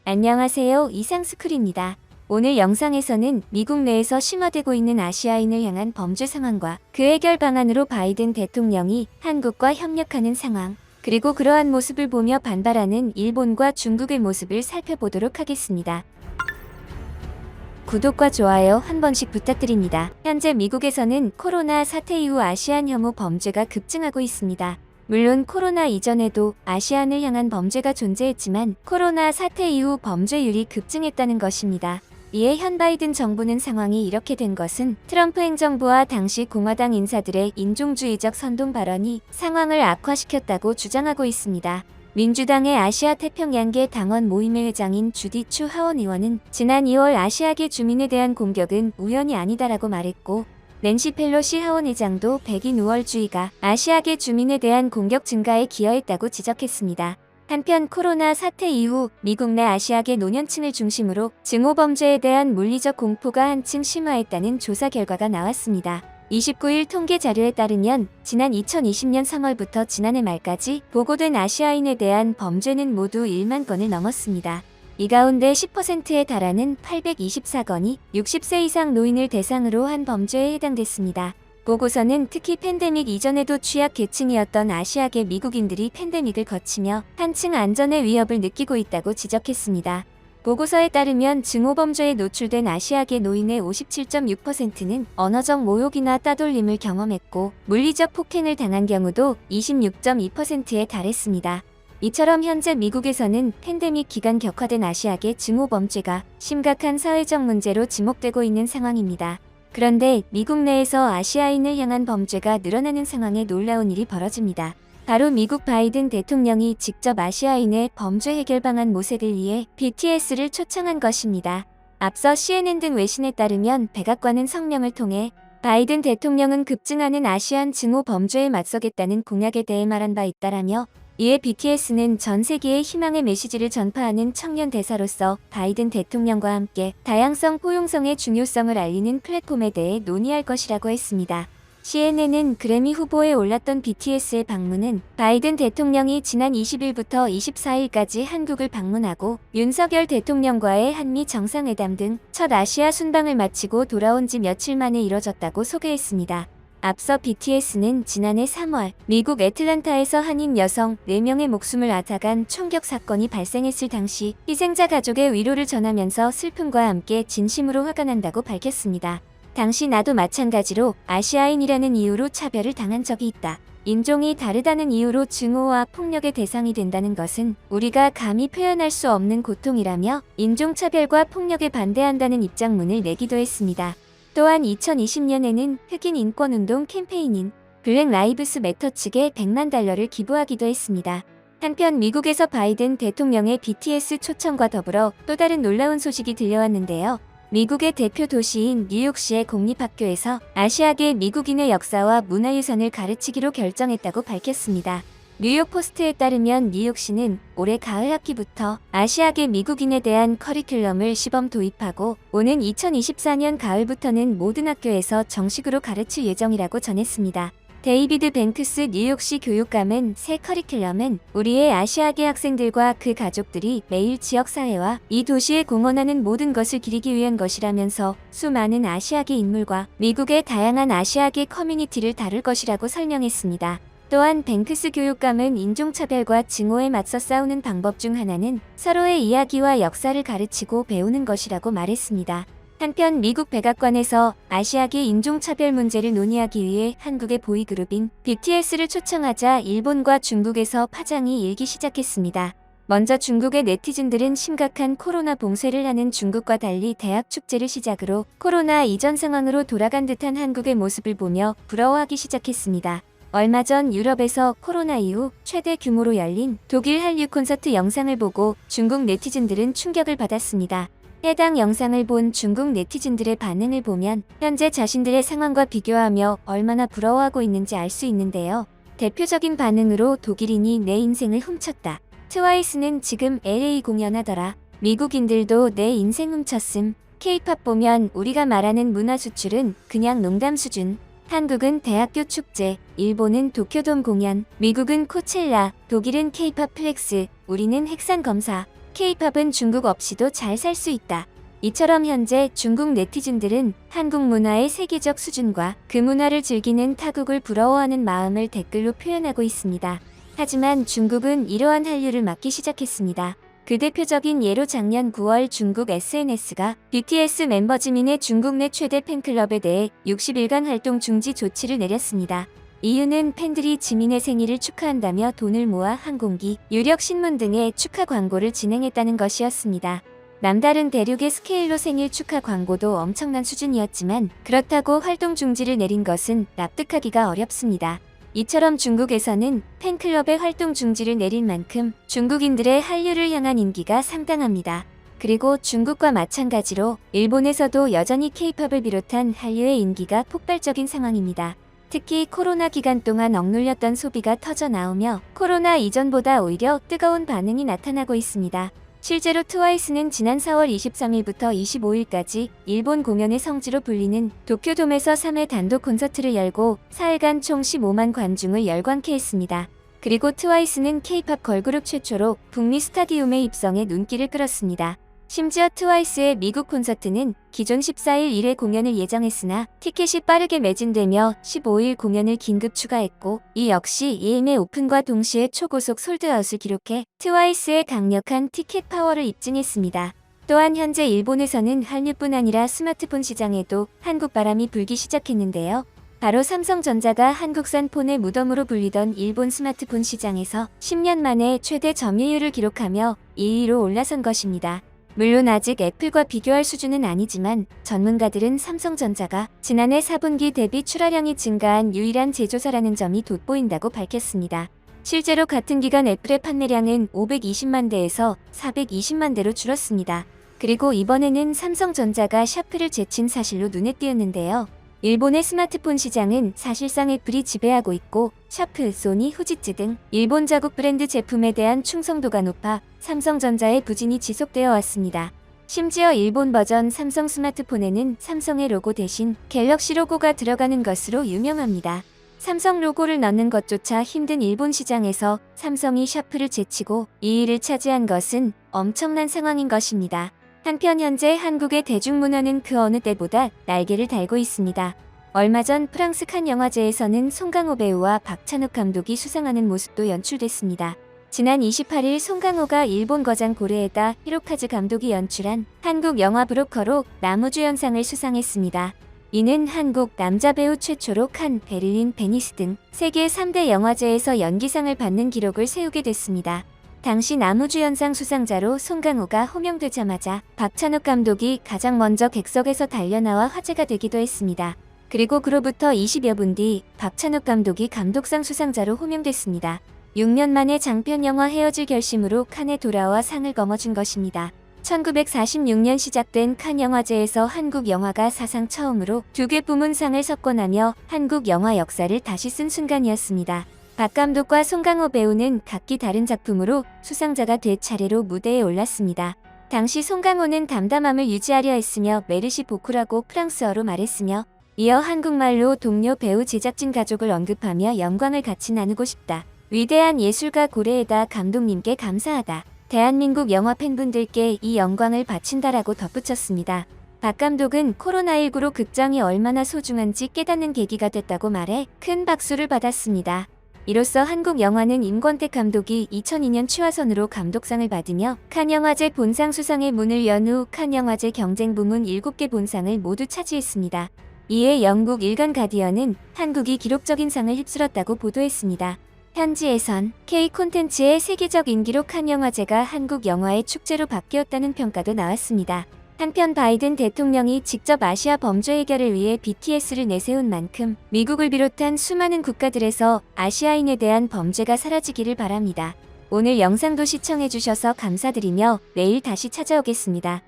안녕하세요. 이상스쿨입니다. 오늘 영상에서는 미국 내에서 심화되고 있는 아시아인을 향한 범죄 상황과 그 해결 방안으로 바이든 대통령이 한국과 협력하는 상황, 그리고 그러한 모습을 보며 반발하는 일본과 중국의 모습을 살펴보도록 하겠습니다. 구독과 좋아요 한 번씩 부탁드립니다. 현재 미국에서는 코로나 사태 이후 아시안 혐오 범죄가 급증하고 있습니다. 물론 코로나 이전에도 아시안을 향한 범죄가 존재했지만 코로나 사태 이후 범죄율이 급증했다는 것입니다. 이에 현 바이든 정부는 상황이 이렇게 된 것은 트럼프 행정부와 당시 공화당 인사들의 인종주의적 선동 발언이 상황을 악화시켰다고 주장하고 있습니다. 민주당의 아시아 태평양계 당원 모임의 회장인 주디 추 하원 의원은 지난 2월 아시아계 주민에 대한 공격은 우연이 아니다라고 말했고, 낸시 펠로시 하원 의장도 백인 우월주의가 아시아계 주민에 대한 공격 증가에 기여했다고 지적했습니다. 한편 코로나 사태 이후 미국 내 아시아계 노년층을 중심으로 증오범죄에 대한 물리적 공포가 한층 심화했다는 조사 결과가 나왔습니다. 29일 통계 자료에 따르면 지난 2020년 3월부터 지난해 말까지 보고된 아시아인에 대한 범죄는 모두 1만 건을 넘었습니다. 이 가운데 10%에 달하는 824건이 60세 이상 노인을 대상으로 한 범죄에 해당됐습니다. 보고서는 특히 팬데믹 이전에도 취약 계층이었던 아시아계 미국인들이 팬데믹을 거치며 한층 안전의 위협을 느끼고 있다고 지적했습니다. 보고서에 따르면 증오범죄에 노출된 아시아계 노인의 57.6%는 언어적 모욕이나 따돌림을 경험했고, 물리적 폭행을 당한 경우도 26.2%에 달했습니다. 이처럼 현재 미국에서는 팬데믹 기간 격화된 아시아계 증오범죄가 심각한 사회적 문제로 지목되고 있는 상황입니다. 그런데 미국 내에서 아시아인을 향한 범죄가 늘어나는 상황에 놀라운 일이 벌어집니다. 바로 미국 바이든 대통령이 직접 아시아인의 범죄 해결 방안 모색을 위해 BTS를 초청한 것입니다. 앞서 CNN 등 외신에 따르면 백악관은 성명을 통해 바이든 대통령은 급증하는 아시안 증오 범죄에 맞서겠다는 공약에 대해 말한 바 있다라며, 이에 BTS는 전 세계에 희망의 메시지를 전파하는 청년 대사로서 바이든 대통령과 함께 다양성 포용성의 중요성을 알리는 플랫폼에 대해 논의할 것이라고 했습니다. CNN은 그래미 후보에 올랐던 BTS의 방문은 바이든 대통령이 지난 20일부터 24일까지 한국을 방문하고 윤석열 대통령과의 한미 정상회담 등 첫 아시아 순방을 마치고 돌아온 지 며칠 만에 이뤄졌다고 소개했습니다. 앞서 BTS는 지난해 3월 미국 애틀랜타에서 한인 여성 4명의 목숨을 앗아간 총격 사건이 발생했을 당시 희생자 가족의 위로를 전하면서 슬픔과 함께 진심으로 화가 난다고 밝혔습니다. 당시 나도 마찬가지로 아시아인이라는 이유로 차별을 당한 적이 있다. 인종이 다르다는 이유로 증오와 폭력의 대상이 된다는 것은 우리가 감히 표현할 수 없는 고통이라며 인종차별과 폭력에 반대한다는 입장문을 내기도 했습니다. 또한 2020년에는 흑인 인권운동 캠페인인 블랙 라이브스 매터 측에 100만 달러를 기부하기도 했습니다. 한편 미국에서 바이든 대통령의 BTS 초청과 더불어 또 다른 놀라운 소식이 들려왔는데요. 미국의 대표 도시인 뉴욕시의 공립학교에서 아시아계 미국인의 역사와 문화유산을 가르치기로 결정했다고 밝혔습니다. 뉴욕 포스트에 따르면 뉴욕시는 올해 가을 학기부터 아시아계 미국인에 대한 커리큘럼을 시범 도입하고 오는 2024년 가을부터는 모든 학교에서 정식으로 가르칠 예정이라고 전했습니다. 데이비드 뱅크스 뉴욕시 교육감은 새 커리큘럼은 우리의 아시아계 학생들과 그 가족들이 매일 지역사회와 이 도시에 공헌하는 모든 것을 기리기 위한 것이라면서 수많은 아시아계 인물과 미국의 다양한 아시아계 커뮤니티를 다룰 것이라고 설명했습니다. 또한 뱅크스 교육감은 인종차별과 증오에 맞서 싸우는 방법 중 하나는 서로의 이야기와 역사를 가르치고 배우는 것이라고 말했습니다. 한편 미국 백악관에서 아시아계 인종차별 문제를 논의하기 위해 한국의 보이그룹인 BTS를 초청하자 일본과 중국에서 파장이 일기 시작했습니다. 먼저 중국의 네티즌들은 심각한 코로나 봉쇄를 하는 중국과 달리 대학 축제를 시작으로 코로나 이전 상황으로 돌아간 듯한 한국의 모습을 보며 부러워하기 시작했습니다. 얼마 전 유럽에서 코로나 이후 최대 규모로 열린 독일 한류 콘서트 영상을 보고 중국 네티즌들은 충격을 받았습니다. 해당 영상을 본 중국 네티즌들의 반응을 보면 현재 자신들의 상황과 비교하며 얼마나 부러워하고 있는지 알 수 있는데요. 대표적인 반응으로 독일인이 내 인생을 훔쳤다. 트와이스는 지금 LA 공연하더라. 미국인들도 내 인생 훔쳤음. K-팝 보면 우리가 말하는 문화 수출은 그냥 농담 수준. 한국은 대학교 축제, 일본은 도쿄돔 공연, 미국은 코첼라, 독일은 K-팝 플렉스, 우리는 핵산 검사. K-팝은 중국 없이도 잘 살 수 있다. 이처럼 현재 중국 네티즌들은 한국 문화의 세계적 수준과 그 문화를 즐기는 타국을 부러워하는 마음을 댓글로 표현하고 있습니다. 하지만 중국은 이러한 한류를 막기 시작했습니다. 그 대표적인 예로 작년 9월 중국 SNS가 BTS 멤버 지민의 중국 내 최대 팬클럽에 대해 60일간 활동 중지 조치를 내렸습니다. 이유는 팬들이 지민의 생일을 축하한다며 돈을 모아 항공기, 유력 신문 등의 축하 광고를 진행했다는 것이었습니다. 남다른 대륙의 스케일로 생일 축하 광고도 엄청난 수준이었지만 그렇다고 활동 중지를 내린 것은 납득하기가 어렵습니다. 이처럼 중국에서는 팬클럽의 활동 중지를 내린 만큼 중국인들의 한류를 향한 인기가 상당합니다. 그리고 중국과 마찬가지로 일본에서도 여전히 K-팝을 비롯한 한류의 인기가 폭발적인 상황입니다. 특히 코로나 기간 동안 억눌렸던 소비가 터져 나오며 코로나 이전보다 오히려 뜨거운 반응이 나타나고 있습니다. 실제로 트와이스는 지난 4월 23일부터 25일까지 일본 공연의 성지로 불리는 도쿄돔에서 3회 단독 콘서트를 열고 4일간 총 15만 관중을 열광케 했습니다. 그리고 트와이스는 K-팝 걸그룹 최초로 북미 스타디움에 입성해 눈길을 끌었습니다. 심지어 트와이스의 미국 콘서트는 기존 14일 1회 공연을 예정했으나 티켓이 빠르게 매진되며 15일 공연을 긴급 추가했고 이 역시 예임의 오픈과 동시에 초고속 솔드아웃을 기록해 트와이스의 강력한 티켓 파워를 입증했습니다. 또한 현재 일본에서는 한류뿐 아니라 스마트폰 시장에도 한국 바람이 불기 시작했는데요. 바로 삼성전자가 한국산 폰의 무덤으로 불리던 일본 스마트폰 시장에서 10년 만에 최대 점유율을 기록하며 2위로 올라선 것입니다. 물론 아직 애플과 비교할 수준은 아니지만 전문가들은 삼성전자가 지난해 4분기 대비 출하량이 증가한 유일한 제조사라는 점이 돋보인다고 밝혔습니다. 실제로 같은 기간 애플의 판매량은 520만 대에서 420만 대로 줄었습니다. 그리고 이번에는 삼성전자가 샤프를 제친 사실로 눈에 띄었는데요. 일본의 스마트폰 시장은 사실상 애플이 지배하고 있고 샤프, 소니, 후지츠 등 일본 자국 브랜드 제품에 대한 충성도가 높아 삼성전자의 부진이 지속되어 왔습니다. 심지어 일본 버전 삼성 스마트폰에는 삼성의 로고 대신 갤럭시 로고가 들어가는 것으로 유명합니다. 삼성 로고를 넣는 것조차 힘든 일본 시장에서 삼성이 샤프를 제치고 2위를 차지한 것은 엄청난 상황인 것입니다. 한편 현재 한국의 대중문화는 그 어느 때보다 날개를 달고 있습니다. 얼마 전 프랑스 칸 영화제에서는 송강호 배우와 박찬욱 감독이 수상하는 모습도 연출됐습니다. 지난 28일 송강호가 일본 거장 고레에다 히로카즈 감독이 연출한 한국 영화 브로커로 나무주연상을 수상했습니다. 이는 한국 남자 배우 최초로 칸, 베를린, 베니스 등 세계 3대 영화제에서 연기상을 받는 기록을 세우게 됐습니다. 당시 나무주연상 수상자로 송강호가 호명되자마자 박찬욱 감독이 가장 먼저 객석에서 달려나와 화제가 되기도 했습니다. 그리고 그로부터 20여 분 뒤 박찬욱 감독이 감독상 수상자로 호명됐습니다. 6년 만에 장편 영화 헤어질 결심으로 칸에 돌아와 상을 거머쥔 것입니다. 1946년 시작된 칸 영화제에서 한국 영화가 사상 처음으로 2개 부문상을 석권하며 한국 영화 역사를 다시 쓴 순간이었습니다. 박 감독과 송강호 배우는 각기 다른 작품으로 수상자가 돼 차례로 무대에 올랐습니다. 당시 송강호는 담담함을 유지하려 했으며 메르시 보쿠라고 프랑스어로 말했으며 이어 한국말로 동료 배우 제작진 가족을 언급하며 영광을 같이 나누고 싶다. 위대한 예술가 고레에다 감독님께 감사하다. 대한민국 영화 팬분들께 이 영광을 바친다라고 덧붙였습니다. 박 감독은 코로나19로 극장이 얼마나 소중한지 깨닫는 계기가 됐다고 말해 큰 박수를 받았습니다. 이로써 한국 영화는 임권택 감독이 2002년 추화선으로 감독상을 받으며 칸 영화제 본상 수상의 문을 연 후 칸 영화제 경쟁 부문 7개 본상을 모두 차지했습니다. 이에 영국 일간 가디언은 한국이 기록적인 상을 휩쓸었다고 보도했습니다. 현지에선 K 콘텐츠의 세계적 인기로 칸 영화제가 한국 영화의 축제로 바뀌었다는 평가도 나왔습니다. 한편 바이든 대통령이 직접 아시아 범죄 해결을 위해 BTS를 내세운 만큼 미국을 비롯한 수많은 국가들에서 아시아인에 대한 범죄가 사라지기를 바랍니다. 오늘 영상도 시청해주셔서 감사드리며 내일 다시 찾아오겠습니다.